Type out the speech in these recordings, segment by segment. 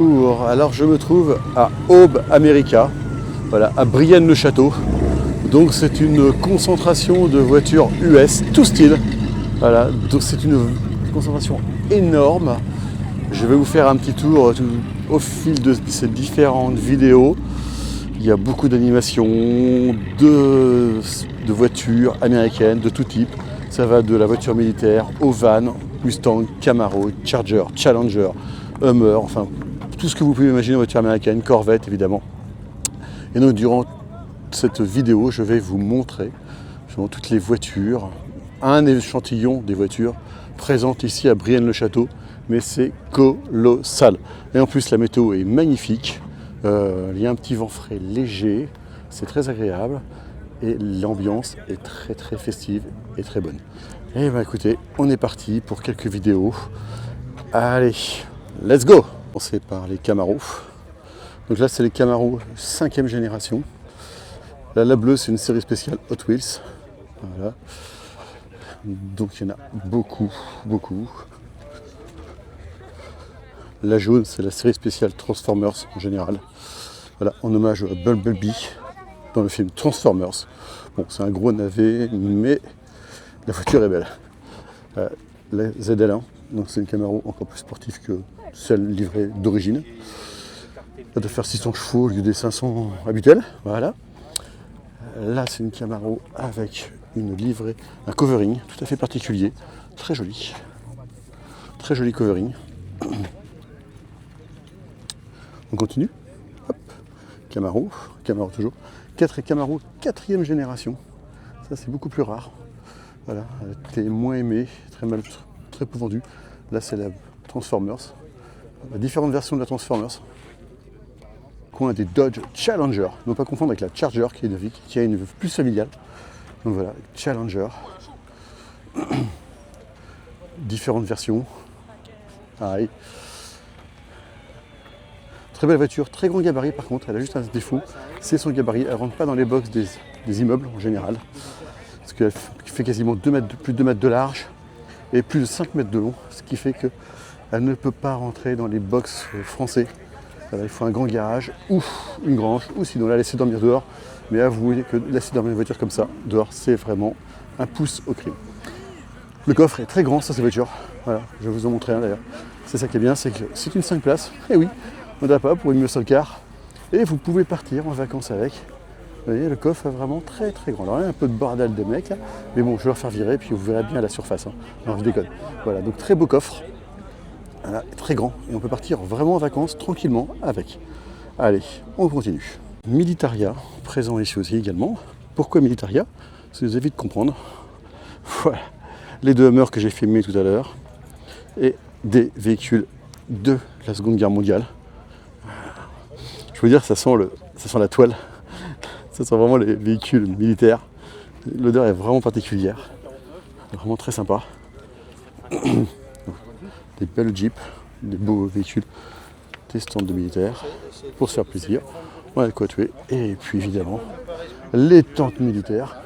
Alors je me trouve à Aube America, voilà, à Brienne-le-Château. Donc c'est une concentration de voitures US, tout style. Voilà, donc c'est une concentration énorme. Je vais vous faire un petit tour au fil de ces différentes vidéos. Il y a beaucoup d'animations, de voitures américaines de tout type. Ça va de la voiture militaire au van, Mustang, Camaro, Charger, Challenger, Hummer, enfin tout ce que vous pouvez imaginer en voiture américaine, Corvette évidemment. Et donc durant cette vidéo, je vais vous montrer toutes les voitures, un échantillon des voitures présentes ici à Brienne-le-Château, mais c'est colossal. Et en plus la météo est magnifique, il y a un petit vent frais léger, c'est très agréable et l'ambiance est très très festive et très bonne. Et bien écoutez, on est parti pour quelques vidéos. Allez, let's go! On commence par les Camaro. Donc là c'est les Camaro 5e génération. Là, la bleue, c'est une série spéciale Hot Wheels. Voilà. Donc il y en a beaucoup. La jaune, c'est la série spéciale Transformers en général. Voilà, en hommage à Bumblebee dans le film Transformers. Bon, c'est un gros navet, mais la voiture est belle. La ZL1, donc c'est une Camaro encore plus sportive que celle livrée d'origine. Elle doit faire 600 chevaux au lieu des 500 habituels. Voilà. Là, c'est une Camaro avec une livrée, un covering tout à fait particulier, très joli covering. On continue. Hop. Camaro toujours. Camaro 4e génération. Ça, c'est beaucoup plus rare. Voilà, elle était moins aimée, très peu vendue. Là, c'est la Transformers. La différentes versions de la Transformers. Coin des Dodge Challenger, ne pas confondre avec la Charger qui a une plus familiale. Donc voilà, Challenger. Différentes versions. Pareil. Très belle voiture, très grand gabarit par contre, elle a juste un défaut, c'est son gabarit. Elle ne rentre pas dans les box des immeubles en général. Parce qu'elle fait quasiment plus de 2 mètres de large et plus de 5 mètres de long. Ce qui fait qu'elle ne peut pas rentrer dans les box français. Il faut un grand garage ou une grange, ou sinon la laisser dormir dehors. Mais avouez que laisser dormir une voiture comme ça dehors, c'est vraiment un pouce au crime. Le coffre est très grand sur ces voitures. Voilà, je vais vous en montrer un d'ailleurs. C'est ça qui est bien, c'est que c'est une 5 places. Et oui, on n'a pas pour une muscle car. Et vous pouvez partir en vacances avec. Vous voyez, le coffre est vraiment très très grand. Alors il y a un peu de bordel de mecs là, mais bon, je vais leur faire virer, puis vous verrez bien à la surface. Non, je déconne. Voilà, donc très beau coffre. Voilà, très grand et on peut partir vraiment en vacances tranquillement avec. Allez, on continue. Militaria, présent ici aussi également. Pourquoi Militaria? Ça vous évite de comprendre. Voilà, les deux Hummers que j'ai filmés tout à l'heure et des véhicules de la Seconde Guerre mondiale. Je veux dire, ça sent la toile. Ça sent vraiment les véhicules militaires. L'odeur est vraiment particulière. Vraiment très sympa. Des belles jeeps, des beaux véhicules, des stands de militaires pour se faire plaisir. On a de quoi tuer. Et puis évidemment, les tentes militaires.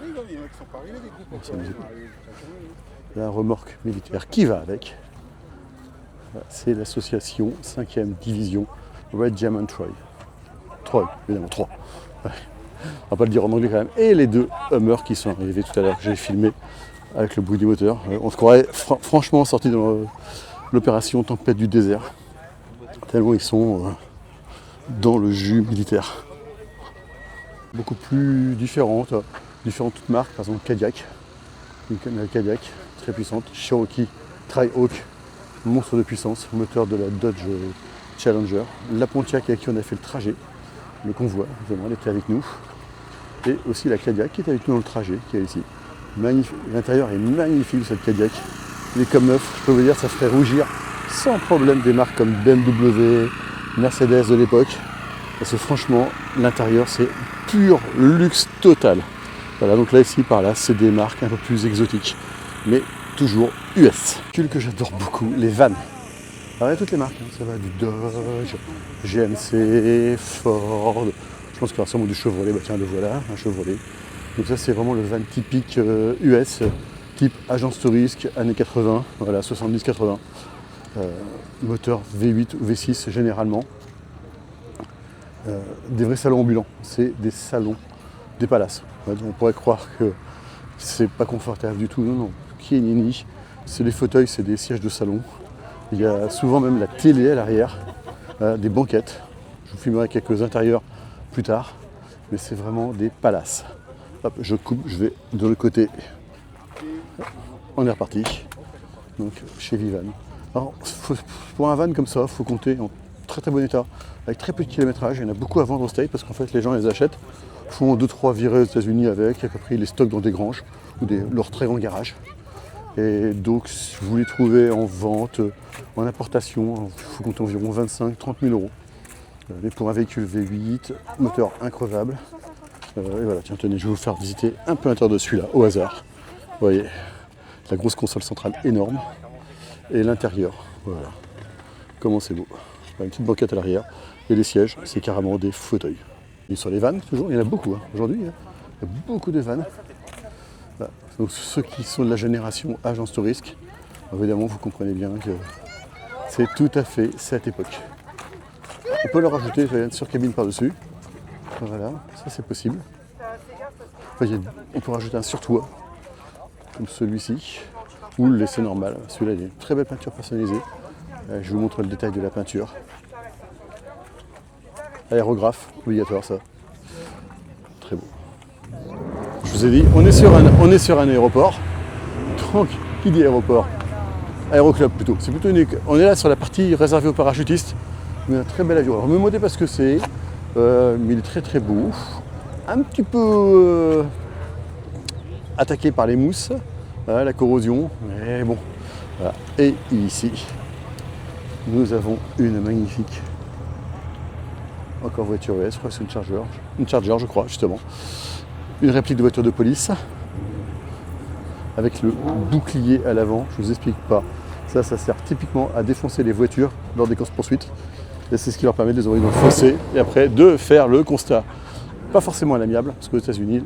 La remorque militaire qui va avec. C'est l'association 5e division Red Diamond Troy. Troy, évidemment, 3. Ouais. On va pas le dire en anglais quand même. Et les deux Hummers qui sont arrivés tout à l'heure, que j'ai filmé avec le bruit du moteur. On se croirait franchement sorti dans l'opération Tempête du désert. Tellement ils sont dans le jus militaire. Beaucoup plus différentes toutes marques, par exemple Cadillac. Une Cadillac très puissante, Cherokee Tri-Hawk, monstre de puissance, moteur de la Dodge Challenger. La Pontiac avec qui on a fait le trajet, le convoi, évidemment, elle était avec nous. Et aussi la Cadillac qui est avec nous dans le trajet, qui est ici. L'intérieur est magnifique cette Cadillac. Il est comme neuf, je peux vous dire, ça ferait rougir sans problème des marques comme BMW, Mercedes de l'époque. Parce que franchement, l'intérieur c'est pur luxe total. Voilà, donc là ici par là, c'est des marques un peu plus exotiques, mais toujours US. Que j'adore beaucoup, les vannes. Alors il y a toutes les marques, ça va du Dodge, GMC, Ford. Je pense qu'il y aura sûrement du Chevrolet, bah tiens le voilà, un Chevrolet. Donc ça c'est vraiment le van typique US, type agence touriste, années 80, voilà, 70-80. Moteur V8 ou V6 généralement. des vrais salons ambulants. C'est des salons, des palaces. On pourrait croire que c'est pas confortable du tout. Non, non. Qui est nini? C'est les fauteuils, c'est des sièges de salon. Il y a souvent même la télé à l'arrière, des banquettes. Je vous filmerai quelques intérieurs plus tard. Mais c'est vraiment des palaces. Hop, je coupe, je vais de l'autre côté. On est reparti. Donc chez Vivan. Alors, pour un van comme ça, il faut compter en très très bon état, avec très peu de kilométrage. Il y en a beaucoup à vendre au States parce qu'en fait les gens les achètent, font 2-3 virées aux États-Unis avec, et après ils les stockent dans des granges ou leurs très grands garages. Et donc si vous les trouvez en vente, en importation, il faut compter environ 25-30 000 euros. Mais pour un véhicule V8, moteur increvable. Et voilà, tiens, tenez, je vais vous faire visiter un peu l'intérieur de celui-là, au hasard. Vous voyez, la grosse console centrale énorme. Et l'intérieur, voilà. Comment c'est beau. Une petite banquette à l'arrière. Et les sièges, c'est carrément des fauteuils. Et sur les vannes, toujours, il y en a beaucoup. Hein. Aujourd'hui, il y a beaucoup de vannes. Voilà. Donc ceux qui sont de la génération agence touriste, évidemment, vous comprenez bien que c'est tout à fait cette époque. On peut leur rajouter une surcabine par-dessus. Voilà, ça c'est possible. Enfin, on peut rajouter un surtoit, comme celui-ci, ou le laisser normal. Celui-là, il y a une très belle peinture personnalisée. Je vous montre le détail de la peinture. Aérographe, obligatoire ça. Très beau. Je vous ai dit, on est sur un aéroport. Donc, qui dit aéroport? Aéroclub plutôt. C'est plutôt on est là sur la partie réservée aux parachutistes. Mais un très bel avion. Alors, ne me demandez pas ce que c'est, mais il est très très beau. Un petit peu attaqué par les mousses, la corrosion, mais bon. Voilà. Et ici, nous avons une magnifique, encore voiture ES, je crois que c'est une Charger je crois justement, une réplique de voiture de police, avec le bouclier à l'avant, je vous explique pas, ça sert typiquement à défoncer les voitures lors des courses-poursuites, et c'est ce qui leur permet de les envoyer dans le fossé, et après de faire le constat. Pas forcément à l'amiable, parce qu'aux États-Unis,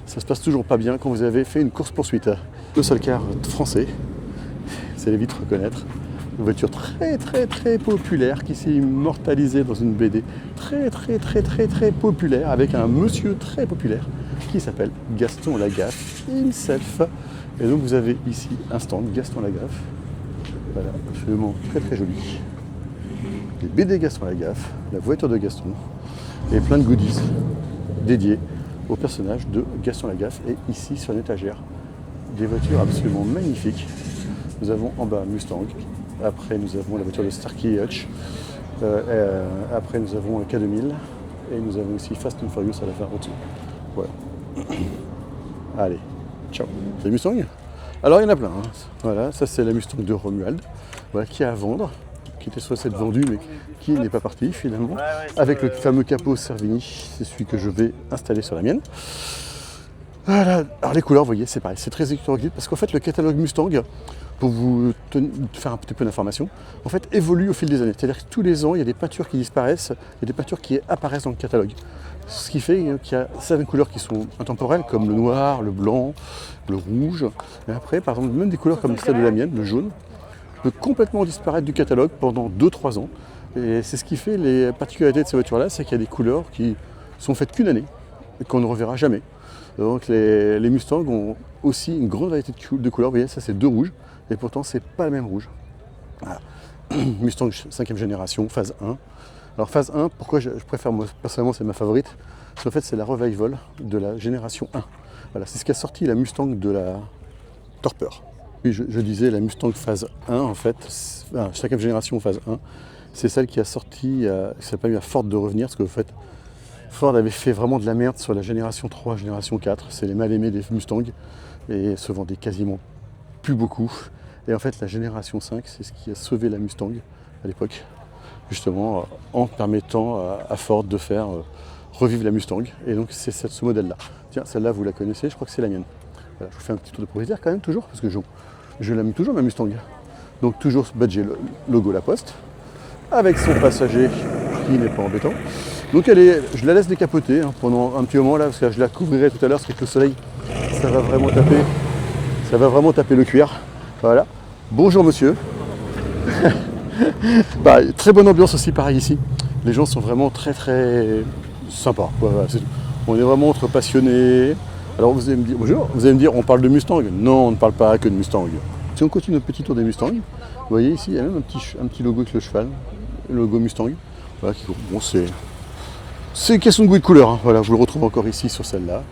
ça se passe toujours pas bien quand vous avez fait une course-poursuite. Le seul car français, c'est les vite reconnaître. Une voiture très très très populaire qui s'est immortalisée dans une BD très très très très très populaire avec un monsieur très populaire qui s'appelle Gaston Lagaffe himself. Et donc vous avez ici un stand Gaston Lagaffe. Voilà, absolument très très joli. Les BD Gaston Lagaffe, la voiture de Gaston et plein de goodies dédiés au personnage de Gaston Lagaffe. Et ici sur une étagère, des voitures absolument magnifiques. Nous avons en bas Mustang. Après, nous avons la voiture de Starkey et Hutch. Après, nous avons le K2000. Et nous avons aussi Fast and Furious à la fin au-dessus. Voilà. Allez, ciao. C'est Mustang. Alors, il y en a plein. Hein. Voilà, ça c'est la Mustang de Romuald. Voilà, qui est à vendre. Qui était censé être vendu, mais qui n'est pas parti finalement. Avec le fameux capot Cervini. C'est celui que je vais installer sur la mienne. Voilà. Alors, les couleurs, vous voyez, c'est pareil. C'est très hétéroclite parce qu'en fait, le catalogue Mustang, pour vous faire un petit peu d'informations, en fait, évolue au fil des années. C'est-à-dire que tous les ans, il y a des peintures qui disparaissent et des peintures qui apparaissent dans le catalogue. Ce qui fait qu'il y a certaines couleurs qui sont intemporelles, comme le noir, le blanc, le rouge. Et après, par exemple, même des couleurs comme celle de la mienne, le jaune, peut complètement disparaître du catalogue pendant 2-3 ans. Et c'est ce qui fait les particularités de ces voitures-là, c'est qu'il y a des couleurs qui sont faites qu'une année et qu'on ne reverra jamais. Donc les Mustangs ont aussi une grande variété de couleurs. Vous voyez, ça c'est 2 rouges. Et pourtant, c'est pas le même rouge. Voilà. Mustang 5e génération, phase 1. Alors phase 1, pourquoi je préfère, moi personnellement c'est ma favorite, parce qu'en fait c'est la revival de la génération 1. Voilà, c'est ce qui a sorti la Mustang de la Torpeur. Puis je disais la Mustang phase 1 en fait, 5e génération phase 1, c'est celle qui a sorti, ça a permis à Ford de revenir, parce que en fait, Ford avait fait vraiment de la merde sur la génération 3, génération 4, c'est les mal aimés des Mustangs, et se vendaient quasiment plus beaucoup. Et en fait, la génération 5, c'est ce qui a sauvé la Mustang à l'époque, justement en permettant à Ford de faire revivre la Mustang. Et donc, c'est ce modèle-là. Tiens, celle-là, vous la connaissez, je crois que c'est la mienne. Voilà, je vous fais un petit tour de propriétaire quand même, toujours, parce que je l'aime toujours, ma Mustang. Donc, toujours ce badge logo La Poste, avec son passager qui n'est pas embêtant. Donc, je la laisse décapoter hein, pendant un petit moment là, parce que je la couvrirai tout à l'heure, parce qu'avec le soleil, ça va vraiment taper le cuir. Voilà. Bonjour monsieur. Bah, très bonne ambiance aussi pareil ici. Les gens sont vraiment très très sympas. Voilà, c'est tout. On est vraiment entre passionnés. Alors vous allez me dire, bonjour, vous allez me dire, on parle de Mustang. Non, on ne parle pas que de Mustang. Si on continue notre petit tour des Mustangs, vous voyez ici, il y a même un petit logo avec le cheval, le logo Mustang. Voilà, bon, c'est question de goût et de couleur. Hein. Voilà, je le retrouve encore ici sur celle-là.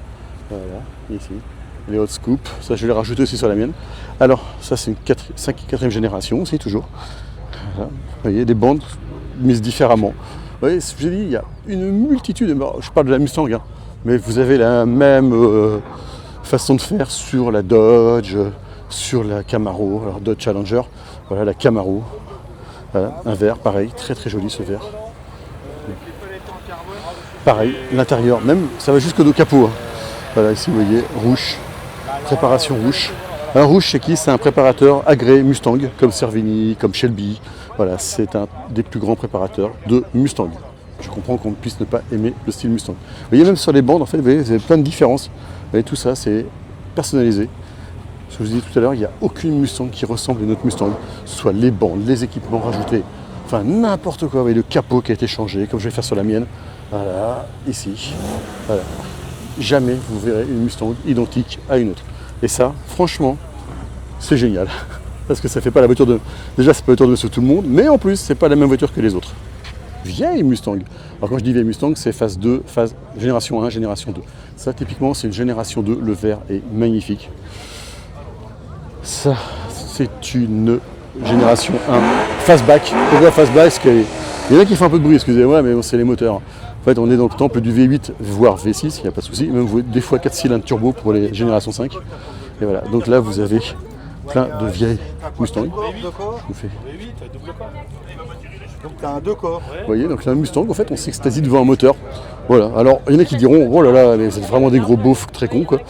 Voilà, ici. Les hot scoop, ça je l'ai rajouté aussi sur la mienne. Alors, ça c'est une quatrième génération aussi, toujours. Voilà. Vous voyez, des bandes mises différemment. Vous voyez, je vous ai dit, il y a une multitude, je parle de la Mustang, hein, mais vous avez la même façon de faire sur la Dodge, sur la Camaro, alors Dodge Challenger, voilà la Camaro. Voilà, un vert, pareil, très très joli ce vert. Pareil, l'intérieur, même, ça va jusqu'au capot. Hein. Voilà, ici vous voyez, rouge, préparation rouge. Un rouge, c'est qui? C'est un préparateur agréé Mustang, comme Cervini, comme Shelby. Voilà, c'est un des plus grands préparateurs de Mustang. Je comprends qu'on puisse ne pas aimer le style Mustang. Vous voyez, même sur les bandes, en fait, vous voyez, vous avez plein de différences. Vous voyez, tout ça, c'est personnalisé. Ce que je vous disais tout à l'heure, il n'y a aucune Mustang qui ressemble à une autre Mustang. Soit les bandes, les équipements rajoutés, enfin n'importe quoi. Vous voyez, le capot qui a été changé, comme je vais faire sur la mienne. Voilà, ici. Voilà. Jamais vous verrez une Mustang identique à une autre. Et ça, franchement, c'est génial. Parce que ça fait pas la voiture de... Déjà, c'est pas la voiture de monsieur tout le monde, mais en plus, c'est pas la même voiture que les autres. Vieille Mustang. Alors quand je dis vieille Mustang, c'est phase 2, phase génération 1, génération 2. Ça, typiquement, c'est une génération 2. Le vert est magnifique. Ça, c'est une génération 1. Fastback. Pourquoi fastback? Parce qu'il y en a qui font un peu de bruit, excusez-moi, mais bon, c'est les moteurs. En fait, on est dans le temple du V8, voire V6, il n'y a pas de souci. Même des fois 4 cylindres turbo pour les générations 5. Et voilà, donc là, vous avez plein de vieilles Mustang. Je fais. Donc tu as un 2 corps. Vous voyez, donc là, un Mustang, en fait, on s'extasie devant un moteur. Voilà, alors il y en a qui diront, oh là là, vous êtes vraiment des gros beaufs très cons, quoi.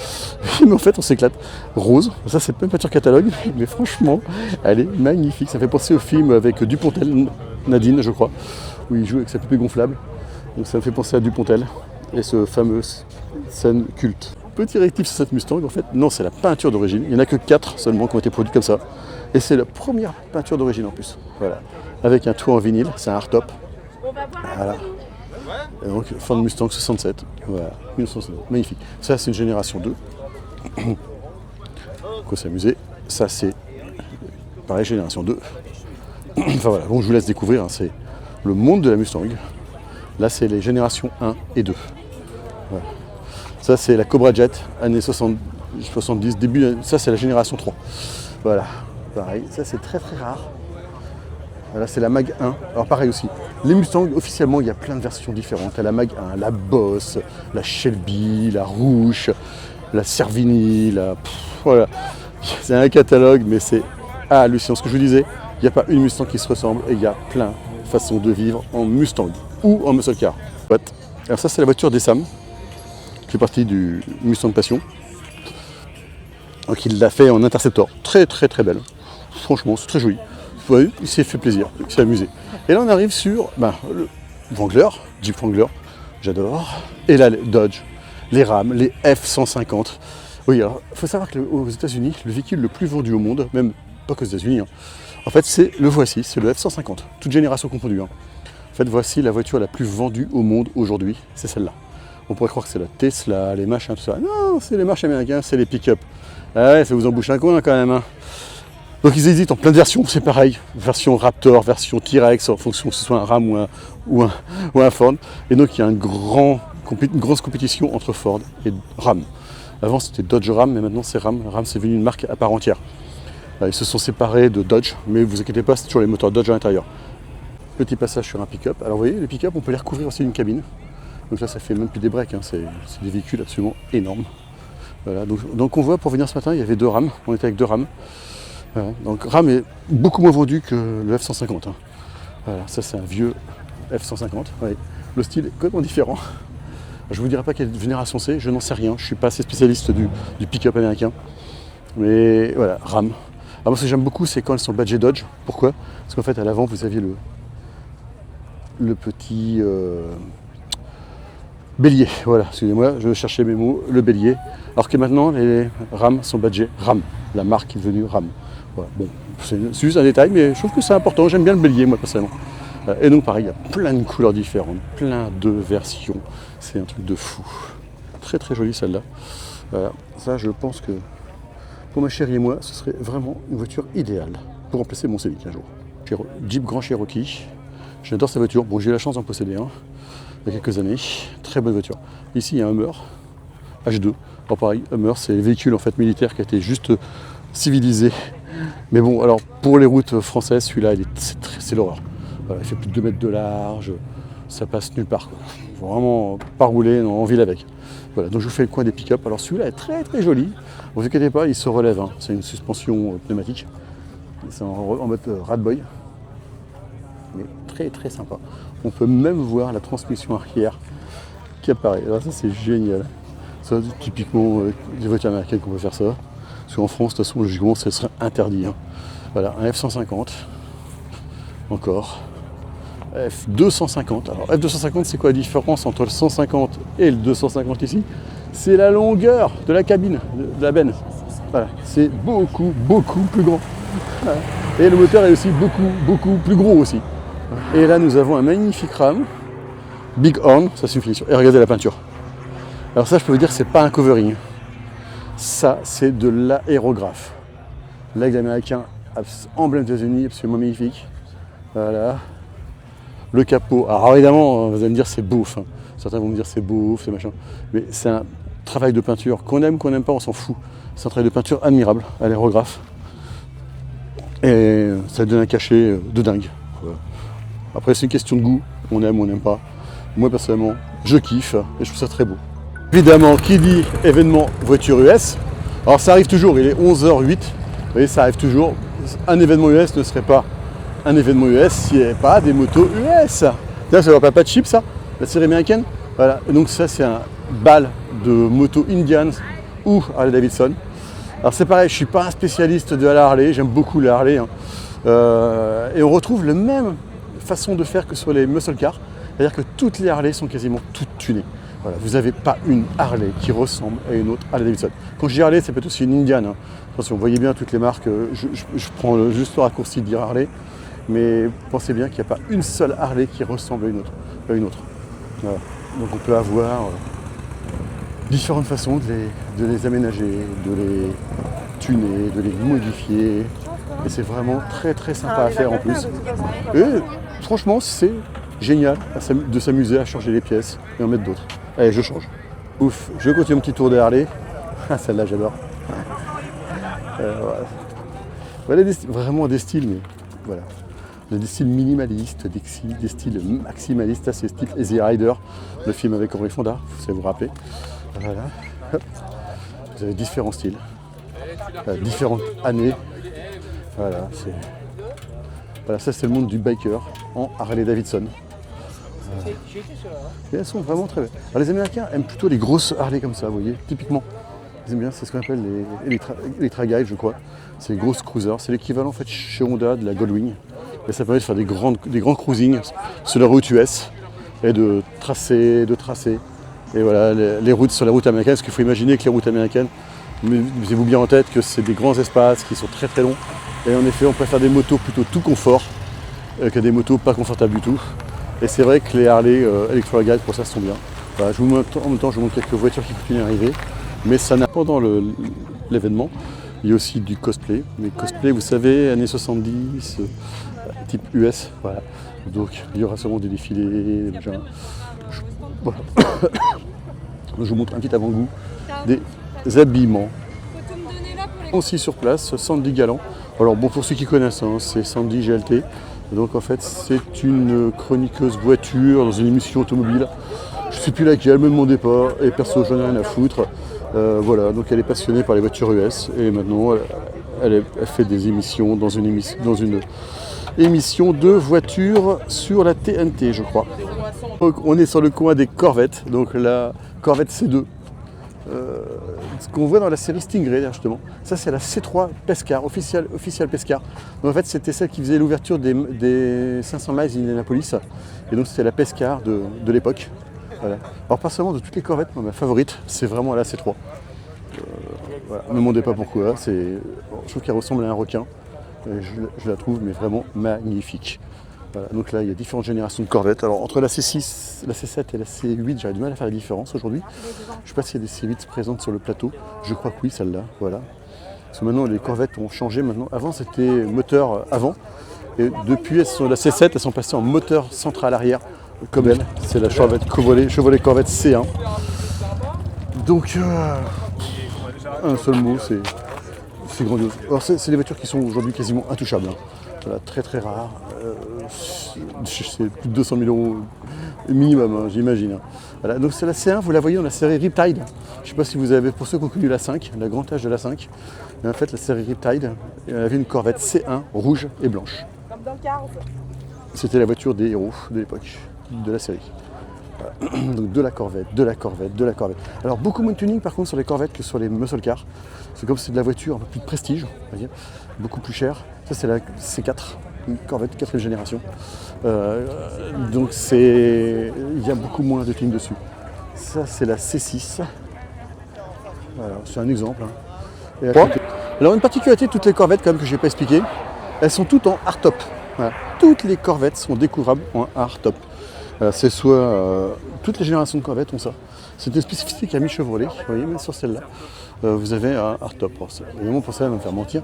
Mais en fait, on s'éclate. Rose, ça c'est pas une voiture catalogue, mais franchement, elle est magnifique. Ça fait penser au film avec Dupontel, Nadine, je crois, où il joue avec sa poupée gonflable. Donc ça me fait penser à Dupontel et ce fameux scène culte. Petit réactif sur cette Mustang, en fait, non, c'est la peinture d'origine. Il n'y en a que 4 seulement qui ont été produits comme ça. Et c'est la première peinture d'origine en plus. Voilà. Avec un toit en vinyle, c'est un hardtop. Voilà. Et donc Ford Mustang 67. Voilà. 1967. Magnifique. Ça, c'est une génération 2. Faut s'amuser. Ça, c'est pareil, génération 2. Enfin voilà, bon, je vous laisse découvrir. Hein, c'est le monde de la Mustang. Là, c'est les générations 1 et 2. Voilà. Ça, c'est la Cobra Jet, années 70, début. Ça, c'est la génération 3. Voilà. Pareil, ça, c'est très très rare. Là, c'est la Mag 1. Alors, pareil aussi. Les Mustangs, officiellement, il y a plein de versions différentes. Il y a la Mag 1, la Boss, la Shelby, la Rouge, la Cervini, la. Voilà. C'est un catalogue, mais c'est hallucinant. Ce que je vous disais, il n'y a pas une Mustang qui se ressemble et il y a plein de façons de vivre en Mustang ou en muscle car. Alors, ça, c'est la voiture des Sam, qui fait partie du Mustang Passion. Donc, il l'a fait en Interceptor. Très, très, très belle. Franchement, c'est très joli. Vous voyez, il s'est fait plaisir, il s'est amusé. Et là, on arrive sur le Wrangler, Jeep Wrangler, j'adore. Et là, les Dodge, les Ram, les F-150. Oui, alors, il faut savoir qu'aux États-Unis, le véhicule le plus vendu au monde, même pas qu'aux États-Unis, hein, en fait, c'est le voici, c'est le F-150, toute génération confondue. Hein. En fait, voici la voiture la plus vendue au monde aujourd'hui, c'est celle-là. On pourrait croire que c'est la Tesla, les machins, tout ça. Non, c'est les marches américains, c'est les pick-up. Ah ouais, ça vous embouche un coin quand même. Hein. Donc ils hésitent en plein de versions, c'est pareil. Version Raptor, version T-Rex, en fonction que ce soit un Ram ou un Ford. Et donc il y a une grosse compétition entre Ford et Ram. Avant c'était Dodge Ram, mais maintenant c'est Ram. Ram c'est devenu une marque à part entière. Ils se sont séparés de Dodge, mais vous inquiétez pas, c'est toujours les moteurs Dodge à l'intérieur. Petit passage sur un pick-up. Alors vous voyez, les pick-up, on peut les recouvrir aussi d'une cabine. Donc là ça fait même plus des breaks, hein. C'est des véhicules absolument énormes. Voilà. Donc on voit, pour venir ce matin, il y avait 2 Ram, on était avec 2 Ram. Voilà. Donc Ram est beaucoup moins vendu que le F-150. Hein. Voilà, ça c'est un vieux F-150. Ouais. Le style est complètement différent. Je ne vous dirai pas quelle génération c'est, je n'en sais rien. Je ne suis pas assez spécialiste du pick-up américain. Mais voilà, Ram. Alors moi ce que j'aime beaucoup, c'est quand elles sont badgées Dodge. Pourquoi? Parce qu'en fait à l'avant vous aviez le petit bélier. Voilà, excusez-moi, je cherchais mes mots, le bélier. Alors que maintenant les Ram sont badgées Ram. La marque est devenue Ram. Voilà. Bon, c'est juste un détail, mais je trouve que c'est important. J'aime bien le bélier, moi, personnellement. Et donc pareil, il y a plein de couleurs différentes, plein de versions. C'est un truc de fou. Très très jolie celle-là. Voilà. Ça, je pense que pour ma chérie et moi, ce serait vraiment une voiture idéale pour remplacer mon Civic un jour. Jeep Grand Cherokee. J'adore cette voiture. Bon, j'ai eu la chance d'en posséder un il y a quelques années. Très bonne voiture. Ici, il y a un Hummer H2. Alors pareil, Hummer, c'est le véhicule en fait militaire qui a été juste civilisé. Mais bon, alors pour les routes françaises, celui-là, c'est l'horreur. Voilà, il fait plus de 2 mètres de large. Ça passe nulle part, quoi. Faut vraiment pas rouler en ville avec. Voilà, donc je vous fais le coin des pick-up. Alors celui-là est très très joli. Ne vous inquiétez pas, il se relève. Hein. C'est une suspension pneumatique. C'est en mode Radboy. Mais très très sympa. On peut même voir la transmission arrière qui apparaît. Alors ça c'est génial. Ça typiquement les voitures américaines qu'on peut faire ça. Parce qu'en France, de toute façon, logiquement, ça serait interdit. Hein. Voilà, un F-150. Encore. F-250. Alors F-250, c'est quoi la différence entre le 150 et le 250 ici? C'est la longueur de la cabine, de la benne. Voilà, c'est beaucoup, beaucoup plus grand. Voilà. Et le moteur est aussi beaucoup, beaucoup plus gros aussi. Et là, nous avons un magnifique RAM. Big Horn, ça c'est une finition. Et regardez la peinture. Alors ça, je peux vous dire que c'est pas un covering. Ça, c'est de l'aérographe. L'aigle américain, emblème des États-Unis, absolument magnifique. Voilà. Le capot. Alors évidemment, vous allez me dire c'est beauf. Hein. Certains vont me dire c'est beauf, c'est machin. Mais c'est un travail de peinture. Qu'on aime pas, on s'en fout. C'est un travail de peinture admirable à l'aérographe. Et ça donne un cachet de dingue. Voilà. Après, c'est une question de goût. On aime, on n'aime pas. Moi, personnellement, je kiffe et je trouve ça très beau. Évidemment, qui dit événement voiture US, alors ça arrive toujours, il est 11h08, vous voyez, ça arrive toujours. Un événement US ne serait pas un événement US s'il n'y avait pas des motos US. Là, ça ne va pas de chip, ça, la série américaine. Voilà, et donc ça, c'est un bal de motos Indians ou Harley Davidson. Alors c'est pareil, je ne suis pas un spécialiste de la Harley, j'aime beaucoup la Harley. Hein. Et on retrouve la même façon de faire que sur les muscle cars, c'est-à-dire que toutes les Harley sont quasiment toutes tunées. Voilà, vous n'avez pas une Harley qui ressemble à une autre Harley Davidson. Quand je dis Harley, ça peut être aussi une Indian. Hein. Attention, vous voyez bien toutes les marques, je prends juste le raccourci de dire Harley, mais pensez bien qu'il n'y a pas une seule Harley qui ressemble à une autre. Voilà. Donc on peut avoir différentes façons de les aménager, de les tuner, de les modifier. Et c'est vraiment très très sympa à faire en plus. Et franchement, c'est génial de s'amuser à changer les pièces et en mettre d'autres. Allez, je change. Ouf, je continue mon petit tour de Harley. Ah, celle-là, j'adore. Voilà, vraiment des styles, mais voilà. Des styles minimalistes, des styles maximalistes. C'est style Easy Rider, le film avec Henry Fonda, vous savez vous rappeler. Voilà. Hop. Vous avez différents styles, différentes années. Voilà, ça c'est le monde du biker en Harley Davidson. Et elles sont vraiment très belles. Alors les Américains aiment plutôt les grosses Harley comme ça, vous voyez, typiquement. Ils aiment bien, c'est ce qu'on appelle les Traguide, je crois. C'est les grosses cruisers. C'est l'équivalent en fait chez Honda de la Goldwing. Et ça permet de faire des grands cruising sur la route US et de tracer. Et voilà, les routes sur la route américaine, parce qu'il faut imaginer que les routes américaines, mettez-vous bien en tête que c'est des grands espaces qui sont très très longs. Et en effet, on préfère des motos plutôt tout confort que des motos pas confortables du tout. Et c'est vrai que les Harley Electra-Guide pour ça sont bien. Voilà, en même temps, je vous montre quelques voitures qui continuent à arriver. Mais ça n'a pas pendant l'événement. Il y a aussi du cosplay. Mais cosplay, vous savez, années 70, type US. Voilà. Donc il y aura sûrement des défilés. Voilà. Je vous montre un petit avant-goût des habillements. Aussi sur place, Sandy Galant. Alors bon, pour ceux qui connaissent, hein, c'est Sandy GLT. Donc en fait, c'est une chroniqueuse voiture dans une émission automobile. Je ne sais plus laquelle, ne me demandez pas. Et perso, j'en ai rien à foutre. Voilà, donc elle est passionnée par les voitures US. Et maintenant, elle fait des émissions dans une émission de voitures sur la TNT, je crois. Donc, on est sur le coin des Corvettes. Donc la Corvette C2. Ce qu'on voit dans la série Stingray, justement. Ça, c'est la C3 Pescar, official Pescar. Donc, en fait, c'était celle qui faisait l'ouverture des 500 miles d'Indianapolis. Et donc, c'était la Pescar de l'époque. Voilà. Alors, pas seulement de toutes les Corvettes, moi, ma favorite, c'est vraiment la C3. Voilà. Ne me demandez pas pourquoi. Je trouve qu'elle ressemble à un requin. Je la trouve mais vraiment magnifique. Voilà, donc là, il y a différentes générations de Corvette. Alors, entre la C6, la C7 et la C8, j'aurais du mal à faire la différence aujourd'hui. Je ne sais pas s'il y a des C8 présentes sur le plateau. Je crois que oui, celle-là. Voilà. Parce que maintenant, les Corvettes ont changé. Maintenant, avant, c'était moteur avant. Et depuis, la C7, elles sont passées en moteur central arrière, comme elle. C'est la Chevrolet Corvette C1. Donc, un seul mot, c'est grandiose. Alors, c'est des voitures qui sont aujourd'hui quasiment intouchables. Hein. Voilà, très très rares. C'est plus de 200 000 € minimum, hein, j'imagine. Hein. Voilà, donc c'est la C1, vous la voyez dans la série Riptide. Je ne sais pas si vous avez, pour ceux qui ont connu la 5, la grande âge de la 5, et en fait la série Riptide, elle avait une Corvette C1 rouge et blanche. Comme dans Cars. C'était la voiture des héros de l'époque, de la série. Voilà. Donc de la Corvette. Alors beaucoup moins de tuning par contre sur les Corvettes que sur les muscle cars. C'est comme si c'est de la voiture un peu plus de prestige, on va dire, beaucoup plus cher. Ça c'est la C4, une Corvette 4e génération. Donc il y a beaucoup moins de tuning dessus. Ça c'est la C6. Voilà, c'est un exemple. Hein. Alors une particularité de toutes les Corvettes quand même que je n'ai pas expliqué, elles sont toutes en hardtop. Voilà. Toutes les Corvettes sont découvrables en hardtop. C'est soit toutes les générations de Corvettes ont ça. C'est une spécificité qu'a mis Chevrolet. Vous voyez, même sur celle-là, vous avez un hardtop. Évidemment, pour ça, elle va me faire mentir,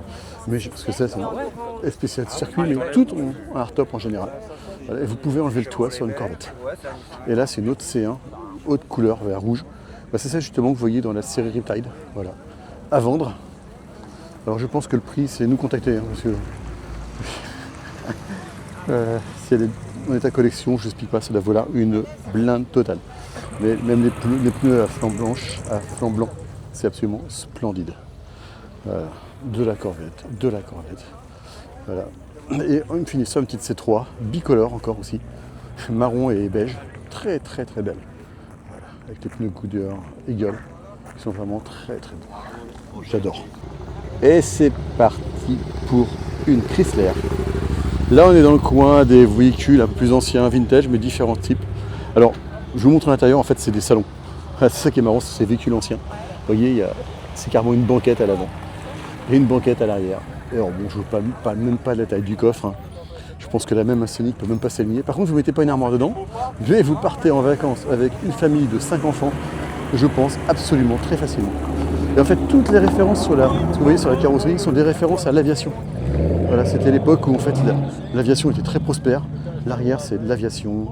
mais parce que ça, c'est une spécialité circuit, mais toutes ont un hardtop en général. Voilà. Et vous pouvez enlever le toit sur une Corvette. Et là, c'est une autre C1, haute couleur, vert rouge. C'est ça justement que vous voyez dans la série Riptide. Voilà. À vendre. Alors, je pense que le prix, c'est nous contacter, hein, parce que si elle est en état collection, je n'explique pas, ça doit valoir une blinde totale. Mais même les pneus à flanc blanc, c'est absolument splendide. Voilà. De la Corvette. Voilà. Et une finisseur, une petite C3, bicolore encore aussi, marron et beige, très très très belle. Voilà. Avec les pneus Goodyear Eagle, qui sont vraiment très très beaux. J'adore. Et c'est parti pour une Chrysler. Là, on est dans le coin des véhicules un peu plus anciens, vintage, mais différents types. Alors, je vous montre à l'intérieur, en fait, c'est des salons. C'est ça qui est marrant, c'est ces véhicules anciens. Vous voyez, c'est carrément une banquette à l'avant et une banquette à l'arrière. Et alors, bon, je ne vous parle même pas de la taille du coffre. Hein. Je pense que la même Scénic ne peut même pas s'aligner. Par contre, vous ne mettez pas une armoire dedans, mais vous partez en vacances avec une famille de 5 enfants, je pense, absolument, très facilement. Et en fait, toutes les références ce que vous voyez sur la carrosserie sont des références à l'aviation. Voilà, c'était l'époque où en fait l'aviation était très prospère. L'arrière c'est de l'aviation,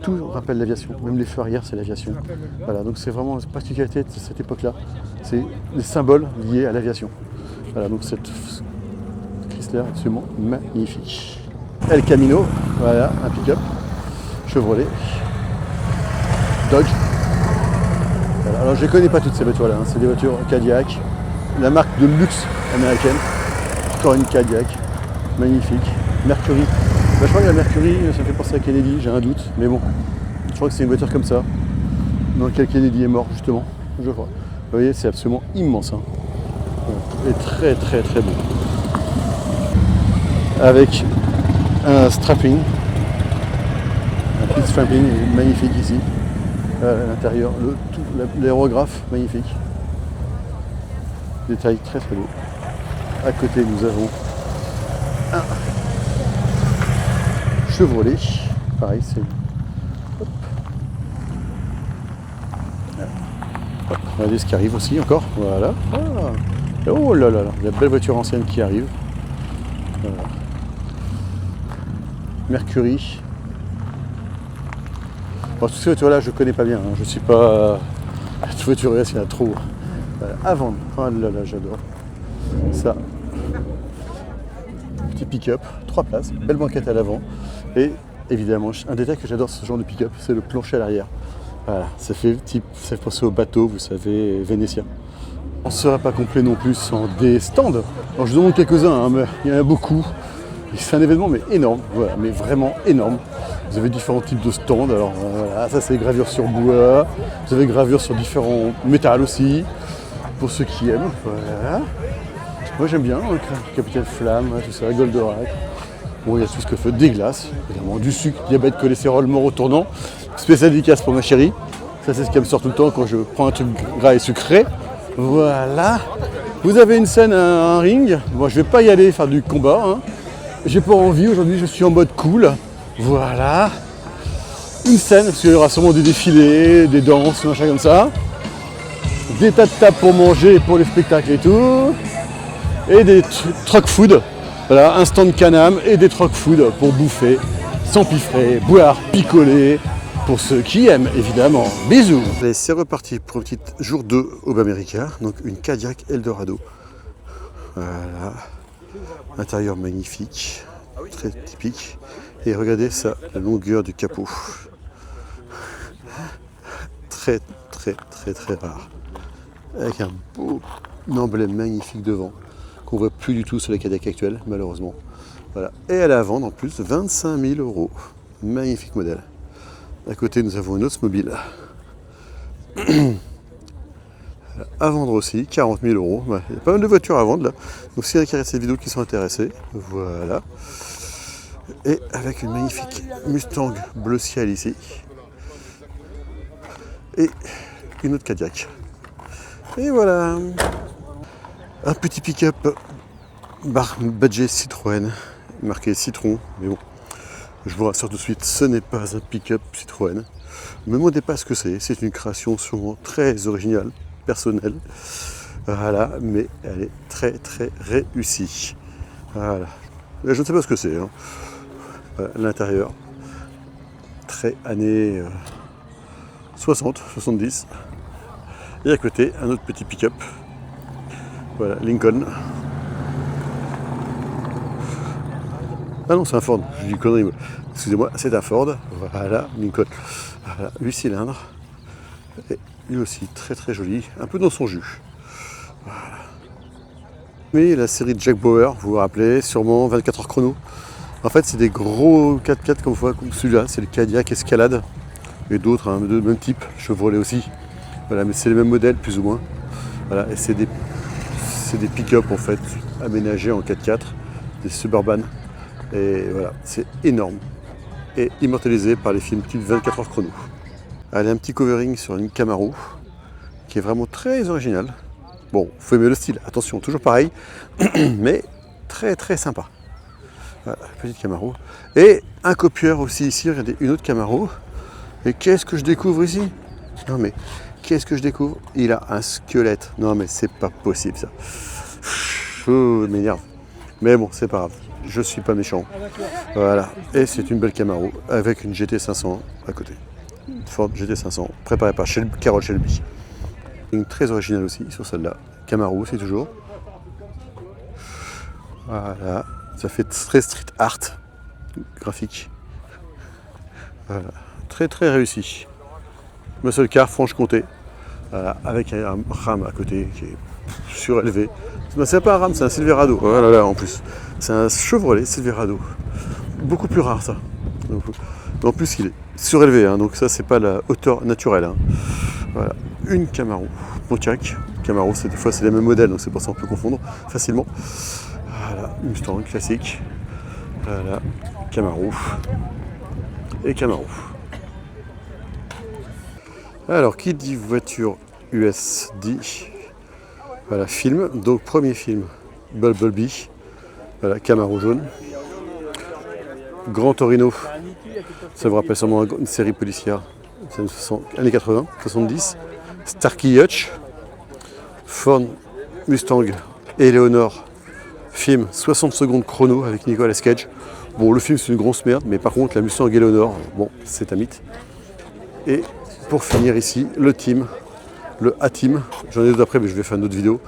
tout rappelle l'aviation, même les feux arrière c'est l'aviation. Voilà, donc c'est vraiment une particularité de cette époque-là. C'est les symboles liés à l'aviation. Voilà, donc cette Chrysler est absolument magnifique. El Camino, voilà, un pick-up, Chevrolet, Dodge. Voilà, alors je ne connais pas toutes ces voitures-là, hein. C'est des voitures Cadillac, la marque de luxe américaine. Encore une Cadillac, magnifique. Mercury. Je crois que la Mercury, ça me fait penser à Kennedy, j'ai un doute, mais bon. Je crois que c'est une voiture comme ça, dans laquelle Kennedy est mort justement, je crois. Vous voyez, c'est absolument immense. Hein. Et très très très beau. Avec un strapping, un petit strapping magnifique ici. À l'intérieur, l'aérographe magnifique. Détail très très beau. À côté, nous avons un Chevrolet. Pareil, c'est... Hop. Hop. Regardez ce qui arrive aussi encore. Voilà. Ah. Oh là là là, la belle voiture ancienne qui arrive. Voilà. Mercury. Bon, toutes ces voitures-là, je ne connais pas bien. Hein. Je ne suis pas... Toutes voitures, il y en a trop. Voilà. À vendre. Oh là là, j'adore. Ça. Petit pick-up, 3 places, belle banquette à l'avant. Et évidemment, un détail que j'adore ce genre de pick-up, c'est le plancher à l'arrière. Voilà, ça fait penser au bateau, vous savez, vénitien. On ne serait pas complet non plus sans des stands. Alors je vous en montre quelques-uns, hein, mais il y en a beaucoup. C'est un événement mais énorme, voilà, mais vraiment énorme. Vous avez différents types de stands. Alors voilà, ça c'est gravure sur bois. Vous avez gravure sur différents métals aussi, pour ceux qui aiment. Voilà. Moi j'aime bien, le Capitaine Flamme, tout ça, Goldorak. Bon, il y a tout ce que fait, des glaces, évidemment, du sucre, diabète, cholestérol, mort au tournant. Spécial dédicace pour ma chérie. Ça c'est ce qui me sort tout le temps quand je prends un truc gras et sucré. Voilà. Vous avez une scène, un ring. Moi je vais pas y aller faire du combat. Hein. J'ai pas envie, aujourd'hui je suis en mode cool. Voilà. Une scène, parce qu'il y aura sûrement des défilés, des danses, machin comme ça. Des tas de tables pour manger, pour les spectacles et tout. Et des truck food. Voilà, un stand Can-Am et des truck food pour bouffer, s'empiffrer, boire, picoler. Pour ceux qui aiment, évidemment. Bisous. Allez, c'est reparti pour un petit jour 2 au Bamérica. Donc une Cadillac Eldorado. Voilà. Intérieur magnifique. Très typique. Et regardez ça, la longueur du capot. Très rare. Avec un beau emblème magnifique devant. Qu'on voit plus du tout sur les Cadillac actuels, malheureusement. Voilà. Et elle est à vendre en plus 25 000 €. Magnifique modèle. À côté, nous avons une Oldsmobile. À vendre aussi, 40 000 €. Ouais, il y a pas mal de voitures à vendre là. Donc s'il y a qui regardent cette vidéo qui sont intéressés, voilà. Et avec une magnifique Mustang bleu ciel ici. Et une autre Cadillac. Et voilà. Un petit pick-up badgé Citroën, marqué Citron, mais bon, je vous rassure tout de suite, ce n'est pas un pick-up Citroën. Ne me demandez pas ce que c'est une création sûrement très originale, personnelle, voilà, mais elle est très réussie. Voilà. Je ne sais pas ce que c'est, hein. Voilà, l'intérieur, très années 60, 70. Et à côté, un autre petit pick-up. Voilà, Lincoln. Ah non, c'est un Ford, je dis connerie. Excusez-moi, c'est un Ford. Voilà, Lincoln. Voilà, 8 cylindres. Et lui aussi, très joli. Un peu dans son jus. Voilà. Mais la série de Jack Bauer, vous vous rappelez, sûrement 24 heures chrono. En fait, c'est des gros 4x4 comme celui-là. C'est le Cadillac Escalade. Et d'autres, hein, de même type, Chevrolet aussi. Voilà, mais c'est les mêmes modèles, plus ou moins. Voilà, et c'est des pick-up en fait, aménagés en 4x4, des Suburban. Et voilà, c'est énorme. Et immortalisé par les films type 24 heures chrono. Elle a un petit covering sur une Camaro, qui est vraiment très original. Bon, faut aimer le style, attention, toujours pareil, mais très sympa. Voilà, petite Camaro. Et un copieur aussi ici, regardez, une autre Camaro. Et qu'est-ce que je découvre ici? Non mais, qu'est-ce que je découvre? Il a un squelette. Non mais c'est pas possible ça. Je m'énerve. Mais bon, c'est pas grave. Je suis pas méchant. Voilà. Et c'est une belle Camaro avec une GT500 à côté. Une Ford GT500 préparée par Carroll Shelby. Une très originale aussi sur celle-là. Camaro, c'est toujours. Voilà. Ça fait très street art graphique. Voilà. Très réussi. Muscle Car Franche-Comté. Voilà. Avec un RAM à côté qui est surélevé. C'est pas un RAM, c'est un Silverado. Voilà, là, en plus. C'est un Chevrolet Silverado. Beaucoup plus rare ça. Donc, en plus il est surélevé, hein, donc ça c'est pas la hauteur naturelle. Hein. Voilà. Une Camaro. Pontiac. Camaro, des fois c'est les mêmes modèles, donc c'est pour ça qu'on peut confondre facilement. Voilà, Mustang classique. Voilà, Camaro. Et Camaro. Alors, qui dit voiture US dit voilà, film. Donc, premier film, Bumblebee. Voilà, Camaro jaune. Grand Torino. Ça vous rappelle sûrement une série policière. Années 80, 70. Starkey Hutch. Ford Mustang Eleanor. Film 60 secondes chrono avec Nicolas Cage. Bon, le film c'est une grosse merde, mais par contre la Mustang Eleanor, bon, c'est un mythe. Et pour finir ici, le team, le A-Team, j'en ai d'autres après, mais je vais faire une autre vidéo.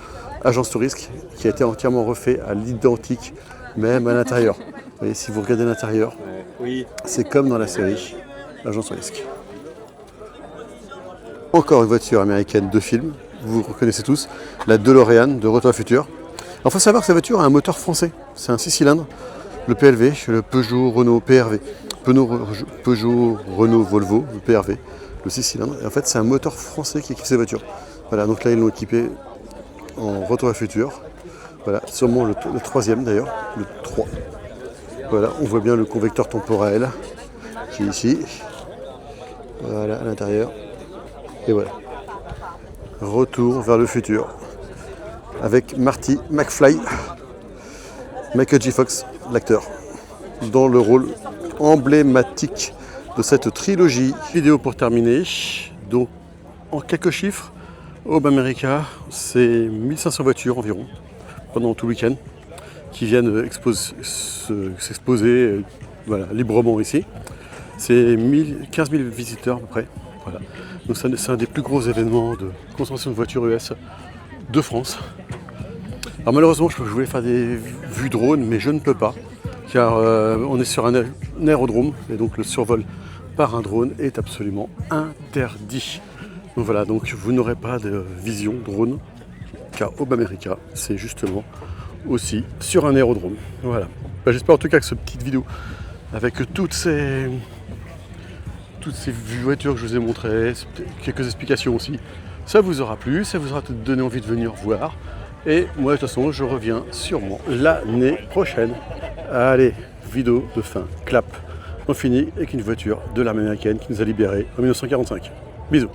Agence Tourisque, qui a été entièrement refait à l'identique, même à l'intérieur. Vous voyez, si vous regardez l'intérieur, oui, c'est comme dans la série Agence Tourisque. Encore une voiture américaine de film, vous reconnaissez tous, la DeLorean de Retour à Futur. Il faut savoir que cette voiture a un moteur français, c'est un 6 cylindres, le PLV, le Peugeot Renault PRV, Peugeot Renault Volvo, le PRV, le 6 cylindres. Et en fait, c'est un moteur français qui équipe ces voitures. Voilà, donc là, ils l'ont équipé en Retour à Futur. Voilà, sûrement le troisième d'ailleurs, le 3. Voilà, on voit bien le convecteur temporel qui est ici. Voilà, à l'intérieur. Et voilà. Retour vers le futur. Avec Marty McFly, Michael J. Fox, l'acteur, dans le rôle emblématique de cette trilogie. Vidéo pour terminer. Donc, en quelques chiffres, Aube America, c'est 1500 voitures environ pendant tout le week-end qui viennent s'exposer voilà, librement ici. C'est 15 000 visiteurs à peu près. Voilà. Donc c'est un des plus gros événements de consommation de voitures US de France. Alors malheureusement, je voulais faire des vues drone, mais je ne peux pas, car on est sur un aérodrome, et donc le survol par un drone est absolument interdit. Donc voilà, donc vous n'aurez pas de vision drone, car Aube America, c'est justement aussi sur un aérodrome. Voilà. J'espère en tout cas que cette petite vidéo, avec toutes ces voitures que je vous ai montrées, quelques explications aussi, ça vous aura plu, ça vous aura donné envie de venir voir. Et moi, de toute façon, je reviens sûrement l'année prochaine. Allez, vidéo de fin, clap. On finit avec une voiture de l'armée américaine qui nous a libérés en 1945. Bisous.